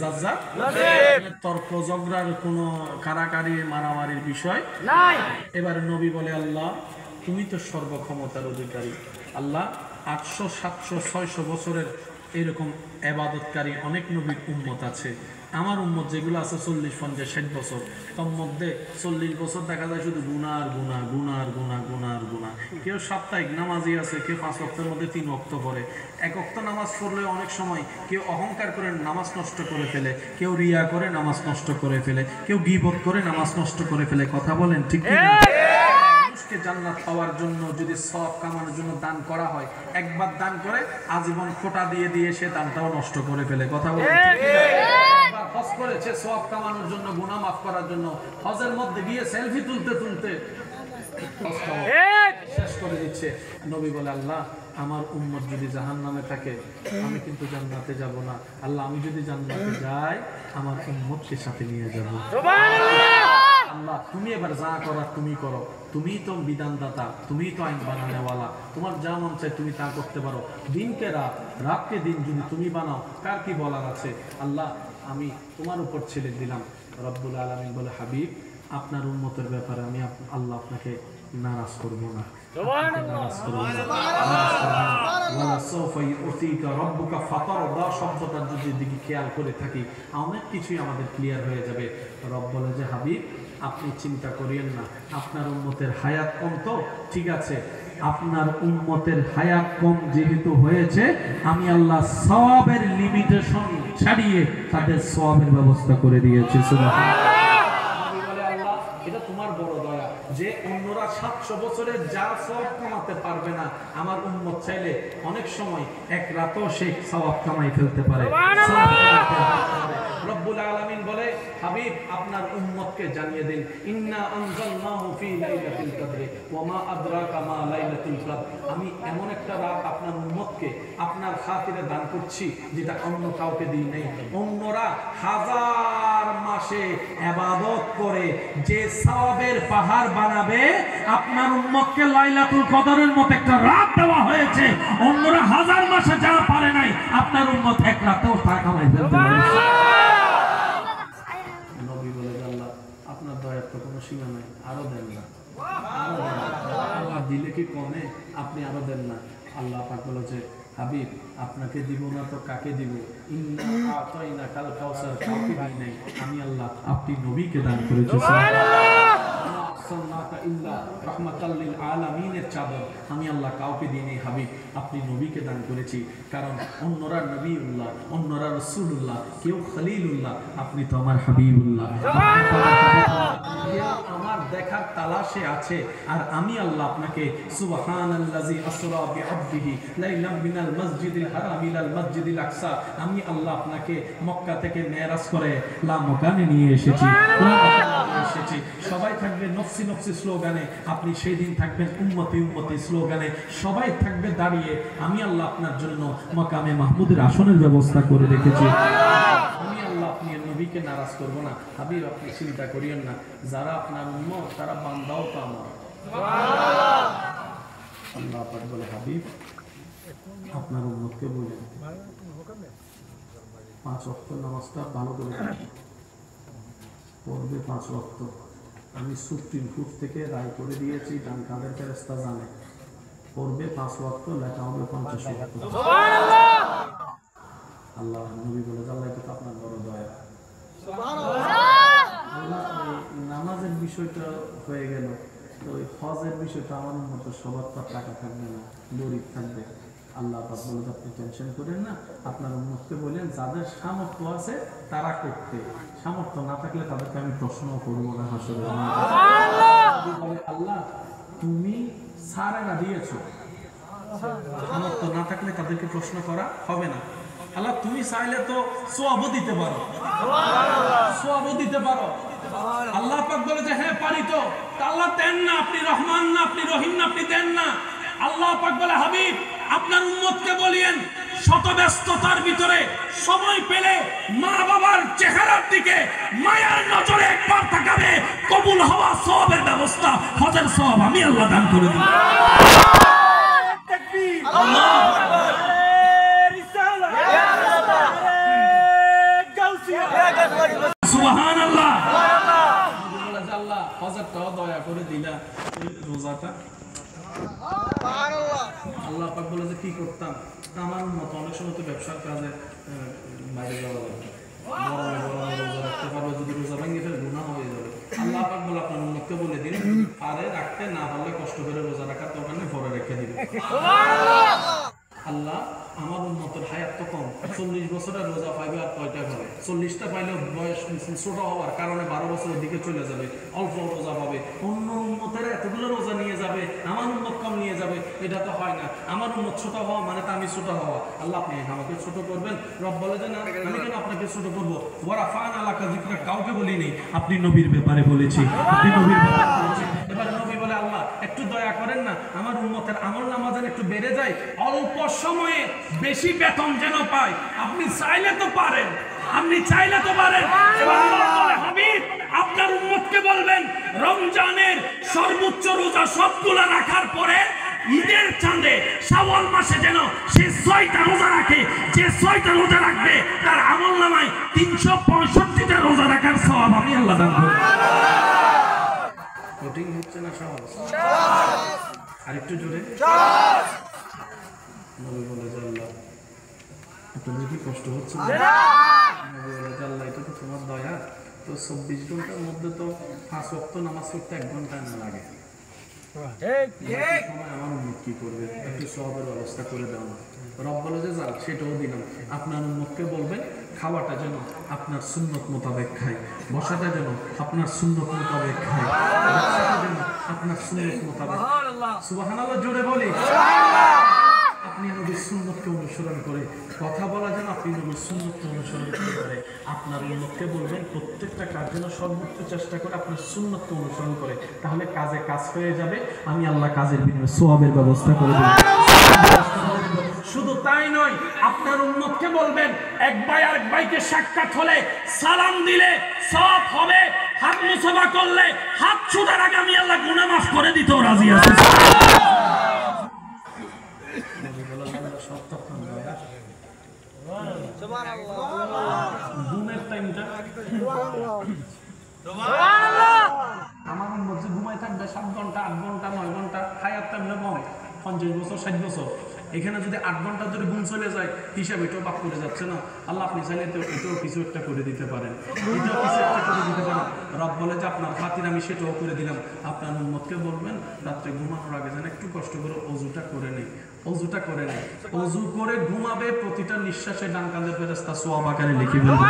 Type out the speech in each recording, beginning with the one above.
যার যার তর্ক ঝগড়ার কোনো কারাকারি মারামারির বিষয় নাই। এবারে নবী বলে, আল্লাহ তুমি তো সর্বক্ষমতার অধিকারী। আল্লাহ 800, 700, 600 বছরের এরকম এবাদতকারী অনেক নবীর উম্মত আছে। আমার উম্মত যেগুলো আছে 40, 50, 60 বছর, তার মধ্যে 40 বছর দেখা যায় শুধু গুনার গুনাহ, গুনার গুনাহ, গুনার গুনাহ। কেউ সাপ্তাহিক নামাজি আছে, কেউ 5 ওয়াক্তের মধ্যে 3 ওয়াক্ত পড়ে। 1 ওয়াক্ত নামাজ পড়লে অনেক সময় কেউ অহংকার করে নামাজ নষ্ট করে ফেলে, কেউ রিয়া করে নামাজ নষ্ট করে ফেলে, কেউ গীবত করে নামাজ নষ্ট করে ফেলে। কথা বলেন ঠিক কি না? মানুষকে জান্নাত পাওয়ার জন্য যদি সওয়াব কামানোর জন্য দান করা হয়, একবার দান করে আজীবন খোটা দিয়ে দিয়ে সে দানটাও নষ্ট করে ফেলে। কথা বলেন ঠিক কি না? একবার হজ করেছে সওয়াব কামানোর জন্য, গুনাহ মাফ করার জন্য, হজের মধ্যে গিয়ে সেলফি তুলতে তুলতে শেষ করে দিচ্ছে। নবী বলে, আল্লাহ আমার উম্মত যদি জাহান্নামে থাকে আমি কিন্তু জান্নাতে যাব না। আল্লাহ আমি যদি জান্নাতে যাই আমার উম্মতকে সাথে নিয়ে যাব। আল্লাহ তুমি এবার যা করার তুমি করো, তুমিই তো বিধানদাতা, তুমিই তো আইন বানানেওয়ালা, তোমার যা মন চায় তুমি তা করতে পারো। দিনকে রাত, রাতকে দিন যদি তুমি বানাও কার কি বলার আছে? আল্লাহ আমি তোমার উপর ছেড়ে দিলাম। রব্বুল আলামিন বলে, হাবিব আপনার উম্মতের ব্যাপারে আমি আল্লাহ আপনাকে নারাজ করব না। শব্দটার যদি দিকে খেয়াল করে থাকি অনেক কিছুই আমাদের ক্লিয়ার হয়ে যাবে। রব বলে যে, হাবিব আপনি চিন্তা করিয়েন না, আপনার উম্মতের হায়াত কম তো ঠিক আছে, আপনার উম্মতের হায়াত কম যেহেতু হয়েছে আমি আল্লাহ সওয়াবের লিমিটেশন ছাড়িয়ে তাদের সওয়াবের ব্যবস্থা করে দিয়েছি। সুবহানাল্লাহ। এটা তোমার বড় দয়া যে অন্যরা 700 বছরে যা সওয়াব কামাতে পারবে না, আমার উম্মত চাইলে অনেক সময় এক রাতও সে সওয়াব কামাই ফেলতে পারে। রব্বুল আলামিন বলে, হাবিব আপনার উম্মতকে জানিয়ে দিন, ইন্না আনজালনাহু ফি লাইলাতুল কদর ওয়া মা আদরাকা মা লাইলাতুল কদর। আমি এমন একটা রাত আপনার উম্মতকে আপনার খাতিরে দান করছি যেটা অন্য কাউকে দিই নাই। অন্যরা 1000 মাসে ইবাদত করে যে সওয়াবের পাহাড় বানাবে, আপনার উম্মতকে লাইলাতুল কদরের মতো একটা রাত দেওয়া হয়েছে। অন্যরা 1000 মাসে যা পারে নাই আপনার উম্মত এক রাতেও তা কামাই ফেলতে পারে। নবী বলে, আল্লাহ আপনার দয়ার তো কোনো সীমা নাই, আরো দেন না। আল্লাহ দিলে কি কমে? আপনি আরো দেন না। আল্লাহ পাক বলেছে, হাবিব আপনাকে দিব না তো কাকে দিব? ইন্না আতাইনাকাল কাউসার, কাউকে দিই নাই আমি আল্লাহ, আপনি নবীকে দান করেছেন। আমি আল্লাহ কাউকে দিই নাই হাবিব, আপনি নবীকে দান করেছি। কারণ অন্যরা নবীউল্লাহ, অন্যরা রাসূলুল্লাহ, কেউ খলিলুল্লাহ, আপনি তো আমার হাবিবুল্লাহ। আমার দেখার তালাশে আছে আর আমি আল্লাহ আপনাকে সুবহানাল্লাযী আসরা বিআবদিহি লাইলাম মিনাল মসজিদিল হারাম ইলাল মসজিদিল আকসা, আমি আল্লাহ আপনাকে মক্কা থেকে মেরাজ করে লা মকানে নিয়ে এসেছি। সবাই থাকবে নফসি নফসি স্লোগানে, আপনি সেই দিন থাকবেন উম্মতি উম্মতি স্লোগানে। সবাই থাকবে দাঁড়িয়ে, আমি আল্লাহ আপনার জন্য মাকামে মাহমুদের আসনের ব্যবস্থা করে রেখেছি। আমি আল্লাহ আপনি নবীকে নারাজ করব না। হাবিব আপনি চিন্তা করিয়েন না, যারা আপনার উম্মত তারা বান্দাও তো আমার। আল্লাহ পাক বলে, হাবিব আপনার উম্মতকে বলেন 5 ওয়াক্ত নামাজটা ভালো করে পড়বে। 5 ওয়াক্ত আমি সুপ্রিম কোর্ট থেকে রায় করে দিয়েছি, ডান কাঁধের ফেরেশতা জানে, পড়বে 5 ওয়াক্ত, লেখা হবে 50 ওয়াক্ত। আল্লাহ নবী বলে, আল্লাহ এটা তো আপনার বড় দয়া। আল্লাহ নামাজের বিষয়টা হয়ে গেল, তো ওই হজের বিষয়টা আমার মতো সবার তো টাকা থাকবে না, গরিব থাকবে। আল্লাহ পাক বলে, আপনি টেনশন করেন না, আপনার উম্মতকে বলেন যাদের সামর্থ্য আছে তারা করতে, সামর্থ্য না থাকলে তাদেরকে আমি প্রশ্ন করবো না হাসরে। আল্লাহ তুমি সারানা দিয়েছো, সামর্থ্য না থাকলে তাদেরকে প্রশ্ন করা হবে না। আল্লাহ তুমি চাইলে তো সওয়াবও দিতে পারো, সওয়াবও দিতে পারো। আল্লাহ পাক বলে যে হ্যাঁ পারি তো। আল্লাহ দেন না, আপনি রহমান না, আপনি রহিম না, আপনি দেন না। আল্লাহ পাক বলে, হাবিব আপনার উম্মতকে বলিয়েন শত ব্যস্ততার ভিতরে সময় পেলে মা বাবার চেহারার দিকে মায়ার নজরে একবার তাকাবে, কবুল হওয়া সওয়াবের ব্যবস্থা, হজের সওয়াব আমি আল্লাহ দান করে দিই। তাকবীর, আল্লাহু আকবার, রিসালাত, গাউসি, করে দিলা ওই রোজাটা। আল্লাহ পাক বলে যে কি করতাম, আমার মতো অনেক সময় তো ব্যবসার কাজে বাইরে যাওয়া লাগে, গরমে গরমে রোজা রাখতে পারবে, যদি রোজা ভেঙে ফেলে গুনাহ হয়ে যাবে। আল্লাহ পাক বলে আপনার উম্মতকে বলে দিন, পারে রাখতে, না পারলে কষ্ট করে রোজা রাখার দরকার নেই, পরে রেখে দিবে। আল্লাহ আমার উম্মতের হায়াত তো কম, 40 বছরের রোজা পাইবে আর কয়টা পাবে? 40টা পাইলে বয়স ছোট হওয়ার কারণে 12 বছরের দিকে চলে যাবে, অল্প রোজা পাবে। অন্য উম্মতের এতগুলো রোজা নিয়ে যাবে, আমার উম্মত কম নিয়ে যাবে, এটা তো হয় না। আমার উম্মত ছোট হওয়া মানে তো আমি ছোট হওয়া। আল্লাহ আপনি আমাকে ছোট করবেন? রব বলে যে না, আমি কেন আপনাকে ছোট করবো? ওরা ফান আলাকা জিকরা কাউকে বলি নেই, আপনি নবীর ব্যাপারে বলেছি, আপনি নবীর ব্যাপারে বলেছি। এবার নবী বলে আল্লাহ একটু দয়া করেন না, আমার উম্মতের আমল নামাজ যেন একটু বেড়ে যায়, অল্প সময়ে বেশি বেতন যেন পায়। আপনি চাইলে তো পারেন, আপনি চাইলে তো পারেন। এবার আল্লাহ বলে হাবিব আপনার উম্মতকে বলবেন রমজানের সর্বোচ্চ রোজা সবগুলা রাখার পরে ঈদের চাঁদে শাওয়াল মাসে যেন সে 6টা রোজা রাখে। যে 6টা রোজা রাখবে তার আমল নামায় 365টা রোজা রাখার সওয়াব আমি আল্লাহ দান করব। কঠিন হচ্ছে না সহজ? আরেকটু জোরে। নবী বলে যে আল্লাহ আপনাদের কি কষ্ট হচ্ছে না? নবী বলে যে আল্লাহ এটা তো তোমার দয়া, তো 24 ঘন্টার মধ্যে তো 5 ওয়াক্ত নামাজ পড়তে 1 ঘন্টা না লাগে, আমার উম্মত কি করবে? একটু সওয়াবের ব্যবস্থা করে দাও না। রব বলে যে যাক, সেটাও দিলাম। আপনার উম্মতকে বলবেন খাওয়াটা যেন আপনার সুন্নত মোতাবেক খায়, বসাটা যেন আপনার সুন্নত মোতাবেক খায়, বসাটা যেন আপনার সুন্নত মোতাবেক। সুবহানাল্লাহ জোরে বলি। আপনি নবীর সুন্নতকে অনুসরণ করে কথা বলা যেন আপনি নবীর সুন্নতকে অনুসরণ করে। আপনার উম্মতকে বলবেন প্রত্যেকটা কাজ যেন সর্বোচ্চ চেষ্টা করে আপনার সুন্নতকে অনুসরণ করে, তাহলে কাজে কাজ হয়ে যাবে। আমি আল্লাহ কাজের বিনিময়ে সওয়াবের ব্যবস্থা করে দেব। শুধু তাই নয়, আপনার উম্মতকে বলবেন এক ভাই আরেক ভাইকে সাক্ষাৎ হলে সালাম দিলে সওয়াব হবে, হাত মুসাফা করলে হাত ছুঁড়ার আগে আমি আল্লাহ গুনাহ মাফ করে দিতেও রাজি আছি। ঘুমের টাইমটা আমার মধ্যে ঘুমাই থাকবে 7 ঘন্টা 8 ঘন্টা 9 ঘন্টা, হায়াত টাইম কম 50 বছর 60 বছর। এখানে যদি 8 ঘন্টা ধরে ঘুম চলে যায়, হিসাব এটাও বাক করে যাচ্ছে না। আল্লাহ আপনি চাইলে তো এটাও কিছু একটা করে দিতে পারেন, এটাও কিছু একটা করে দিতে পারেন। রব বলে যে আপনার খাতির আমি সেটাও করে দিলাম। আপনার উম্মতকে বলবেন রাত্রে ঘুমানোর আগে যেন একটু কষ্ট করে অজুটা করে নেই, অজুটা করে নেই। অজু করে ঘুমাবে, প্রতিটা নিঃশ্বাসে ডান কাঁধের ফেরেশতা সওয়াব আকারে লিখে ফেলবে।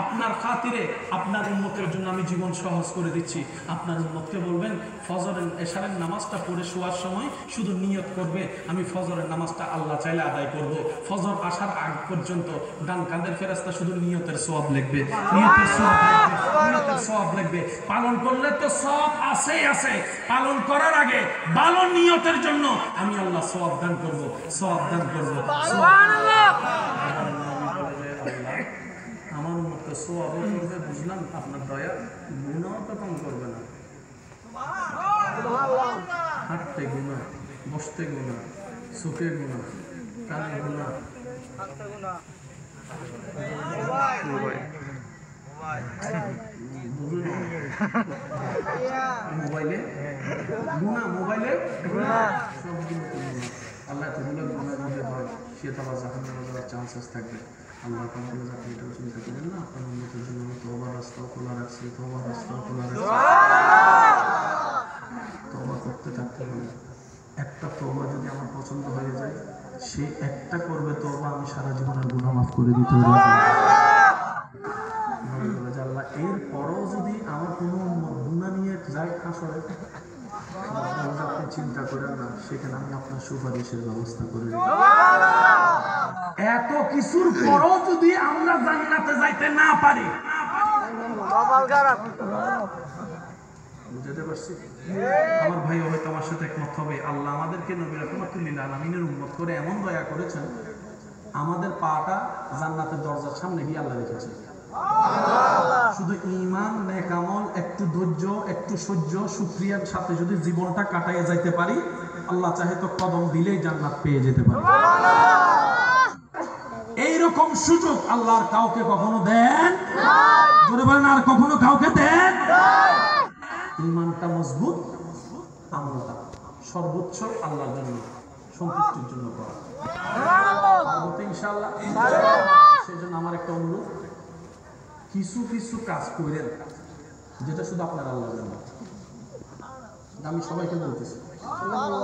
আপনার খাতিরে আপনার উম্মতের জন্য আমি জীবন সহজ করে দিচ্ছি। আপনার উম্মতকে বলবেন ফজরের এশারের নামাজটা পড়ে শোয়ার সময় শুধু নিয়ত করবে আমি ফজরের নামাজটা আল্লাহ চাইলে আদায় করব। ফজর আসার আগ পর্যন্ত ডান কাঁধের ফেরেশতা শুধু নিয়তের সওয়াব লিখবে, নিয়তের সওয়াব লিখবে, নিয়তের সওয়াব লিখবে। পালন করলে তো সওয়াব আছেই আছে, পালন করার আগে ভালো নিয়তের জন্য আমি আল্লাহ সওয়াব দান করব, সওয়াব দান করব। সুবহানাল্লাহ। আমার মতো সওয়াব করবে, বুঝলাম আপনার দয়া, গুনাহ তো কম করবে না। হাঁটতে গুনাহ, বসতে গুনাহ, চোখে গুনাহ, কানে গুনাহ, মোবাইলে গুনাহ, মোবাইলে সবগুলো আল্লাহ এতগুলো গুনাহের মধ্যে হয়, সে তো আবার জাহান্নামে যাওয়ার চান্সেস থাকবে। আল্লাহ বলে আপনি এটাও চিন্তা করেন না, আপনার উন্নতির জন্য আমি তওবার রাস্তাও খোলা রাখছি, তওবার রাস্তাও খোলা রাখছি। তওবা করতে থাকতে হবে। একটা তওবা যদি আমার পছন্দ হয়ে যায়, সে একটা করবে তওবা, আমি সারা জীবনের গুনাহ মাফ করে দিতে পারবো। আল্লাহ এরপরও যদি আমার কোনো গুনাহ নিয়ে যায় আসলে আপনি চিন্তা করেন না, সেখানে আমি আপনার সুপারিশের ব্যবস্থা করে দিই। এত কিছুর পরও যদি আমরা জান্নাতে যাইতে না পারি, বুঝতে পারছি? আমার ভাই হয়তো আমার সাথে একমত হবে। আল্লাহ আমাদেরকে নবী রাহমাতুল লিল আলামিনের উম্মত করে এমন দয়া করেছেন, আমাদের পাটা জান্নাতের দরজার সামনে গিয়ে আল্লাহ রেখেছে। শুধু ঈমান, নেক আমল, একটু ধৈর্য, একটু সহ্য, শুকরিয়ার সাথে যদি জীবনটা কাটাইয়া যাইতে পারি, আল্লাহ চাহে তো কদম দিলেই জান্নাত পেয়ে যেতে পারি। এইরকম সুযোগ আল্লাহর কাউকে কখনো দেন? জোরে বলেন, আর কখনো কাউকে দেন? ইমানটা মজবুত, আমলটা সর্বোচ্চ আল্লাহর জন্য, সন্তুষ্টির জন্য করা। পারবো ইনশাআল্লাহ। সেই জন্য আমার একটা অনুরোধ, কিছু কিছু কাজ করেন যেটা শুধু আপনার আল্লাহর জন্য। আমি সবাইকে বলতেছি,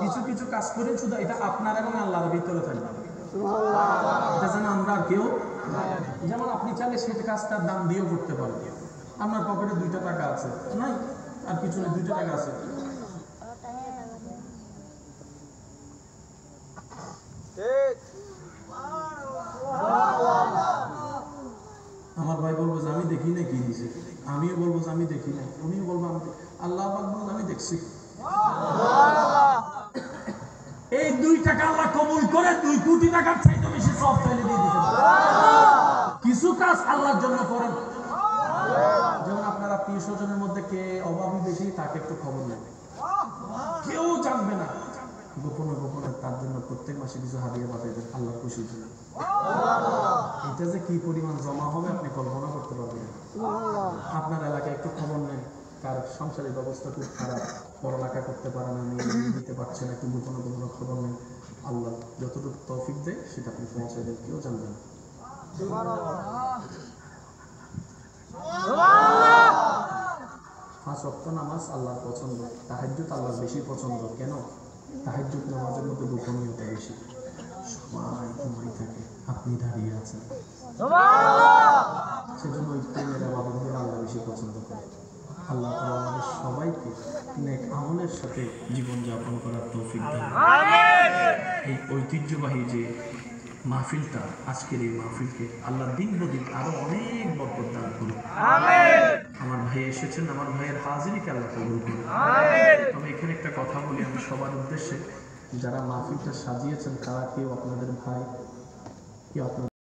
কিছু কিছু কাজ করেন শুধু এটা আপনার এবং আল্লাহর ভিতরে থাকবে, এটা যেন আমরা আর কেউ। যেমন আপনি চাইলে সেই কাজটার দাম দিয়েও করতে পারেন। আপনার পকেটে 2টা টাকা আছে, নাই আর কিছু নেই, 2টা টাকা আছে, আমার ভাই বলবো যে আমি দেখি না কি দিছে, আমিও বলবো যে আমি দেখি না, উনিও বলবো আমি, আল্লাহ পাক বলবো আমি দেখছি। এই 2 টাকা আল্লাহ কবুল করে 2 কোটি টাকার চাইতে বেশি সব চাইলে দিয়ে দিতে পারে। কিছু কাজ আল্লাহর জন্য করেন। যেমন আপনার আত্মীয় স্বজনের মধ্যে কে অভাবী বেশি, তাকে একটু খবর নেন, কেউ জানবে না, গোপনে গোপনে তার জন্য প্রত্যেক মাসে কিছু হাদিয়া পাঠাইবেন আল্লাহর খুশির জন্য। এটা যে কি পরিমাণ জমা হবে আপনি কল্পনা করতে পারবেন। আপনার এলাকায় একটু খবর নেন, কার সংসারিক অবস্থা খুব খারাপ, পড়ালেখা করতে পারে না, মেয়ে দিতে পারছে না, একটু গোপনে গোপনে খবর নেন। আল্লাহ যতটুকু তৌফিক দেয় সেটা আপনি পৌঁছে দেন, কেউ জানবেন না। 5 ওয়াক্ত নামাজ আল্লাহর পছন্দ, তাহাজ্জুদ আল্লাহর বেশি পছন্দ। কেন? তাহাজ্জুদ নামাজের মধ্যে গোপনীয়তা বেশি, সবাই ঘুমাই থাকে, আপনি দাঁড়িয়ে আছেন, সেজন্য ওই প্রেমের আবাদতগুলো আল্লাহ বেশি পছন্দ করে। আল্লাহ তাআলা আমাদের সবাইকে নেক আমলের সাথে জীবনযাপন করার তৌফিক দান। এই ঐতিহ্যবাহী যে মাহফিলটা, আজকের এই মাহফিলকে আল্লাহ দিন বদিন আরো অনেক বরকত দান করুন। আমার ভাই এসেছেন, আমার ভাইয়ের হাজিরিকে আল্লাহ কবুল করুন। তবে এখানে একটা কথা বলি আমি সবার উদ্দেশ্যে, যারা মাহফিলটা সাজিয়েছেন তারা কেউ আপনাদের ভাই, কেউ আপনাদের